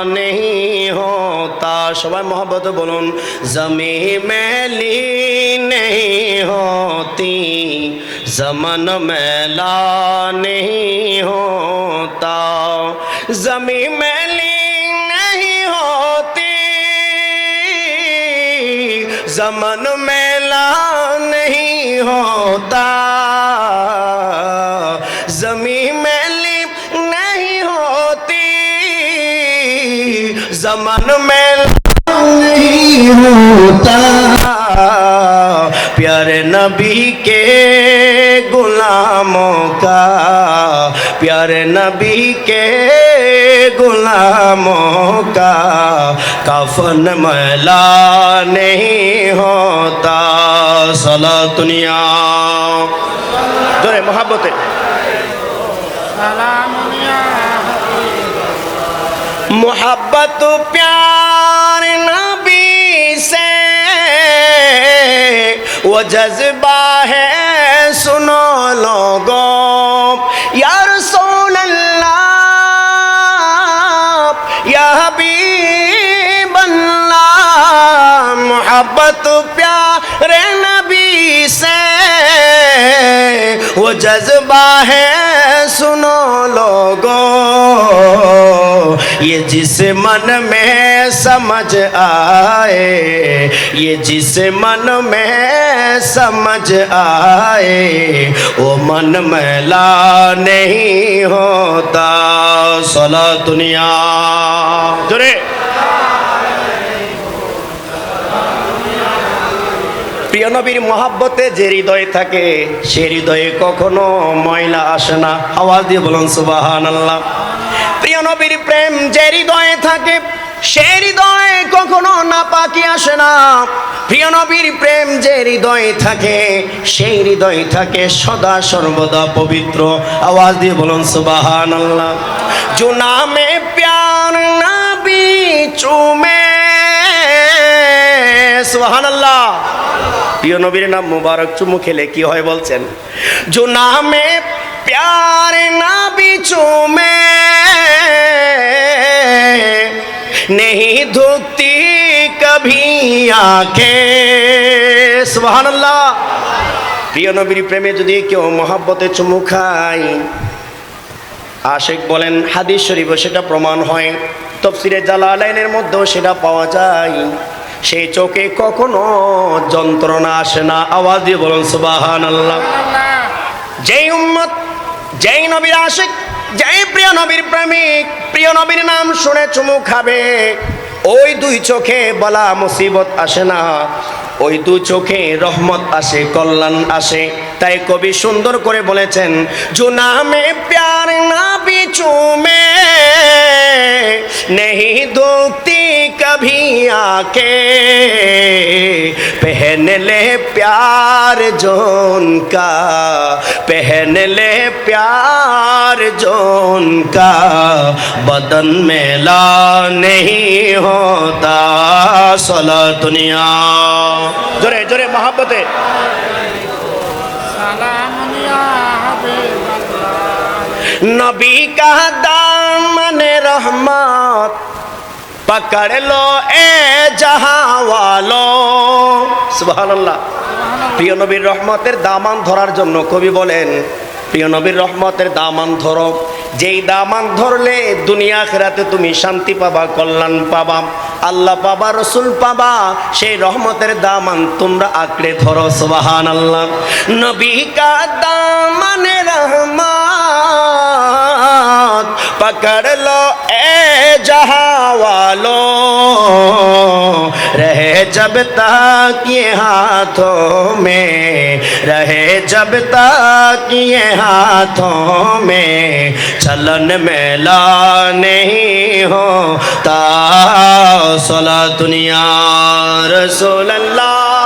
नहीं होता। सबाई मोहब्बत बोलून ज़मीं मैली नहीं होती, ज़मन मैला नहीं होता। ज़मीं मैली नहीं होती, ज़मन मैला नहीं होता। ज़मीं मैली नहीं होती, ज़मन मैला नहीं होता। प्यारे नबी के गुलामों का, प्यारे नबी के गुलामों का कफन मैला नहीं होता। सलातुनिया जोरे मोहब्बत मोहब्बत प्यार नबी से वो जज्बा है सुनो लोगों। या रसूल अल्लाह या हबीब अल्लाह, मोहब्बत प्यार नबी से वो जज्बा है सुनो लोगों। ये जिस मन में समझ आए, ये जिस मन में समझ आए, वो मन मैला नहीं होता। सला दुनिया जोरे প্রিয় নবীর মহাব্বতে যে হৃদয় থাকে সে হৃদয়ে কখনো ময়লা আসে না। আওয়াজ দিয়ে বলুন সুবহানাল্লাহ। প্রিয় নবীর প্রেম যে হৃদয়ে থাকে সে হৃদয়ে কখনো নাপাকি আসে না। প্রিয় নবীর প্রেম যে হৃদয়ে থাকে সেই হৃদয় থাকে সদা সর্বদা পবিত্র। আওয়াজ দিয়ে বলুন সুবহানাল্লাহ। जो नामे प्यार नबी चूमे सुबहानाल्लाह। প্রিয় নবীর নাম মুবারক চুমু খেলে কি হয় বলছেন? जो नामे प्यार नबी चूमे नहीं धुकती कभी आंखें। सुबहानाल्लाह। প্রিয় নবীর প্রেমে যদি কেউ মহব্বতে চুমু খায়, আশিক বলেন হাদিস শরীফে সেটা প্রমাণ হয়, তাফসীরে জালালাইনের মধ্যেও সেটা পাওয়া যায়, সেই চোখে কখনো যন্ত্রণা আসে না। আওয়াজ দিয়ে বলুন সুবহানাল্লাহ। যেই উম্মত যেই নবীর আশিক, যেই প্রিয় নবীর প্রেমিক প্রিয় নবীর নাম শুনে চুমু খাবে, ওই দুই চোখে বলা মুসিবত আসে না, ওই দু চোখে রহমত আসে, কল্যাণ আসে। তাই কবি সুন্দর করে বলেছেন, जो नामे प्यार नबी चूमे नहीं धुकती कभी आंखें, पहन ले प्यार जो उनका, पहन ले प्यार जो उनका, बदन मैला नहीं होता। सला दुनिया जोरे जोरे मोहब्बते नबी का दामन रहमत पकड़ लो ए जहां वालो। सुबहानाल्लाह। প্রিয় নবীর রহমতের দামান ধরার জন্য কবি বলেন, প্রিয় নবীর রহমতের দামান ধরো, যেই দামান ধরলে দুনিয়া আখিরাতে তুমি শান্তি পাবা, কল্যাণ পাবা, আল্লাহ পাবা, রসুল পাবা। সেই রহমতের দামান তোমরা আঁকড়ে ধরো। সুবহানাল্লাহ। নবী কা দামান রহমত पकड़ लो ए जहां वालों, रहे जब तक ये हाथों में, रहे जब तक ये हाथों में, चलन मेला नहीं होता। सला दुनिया रसूल अल्लाह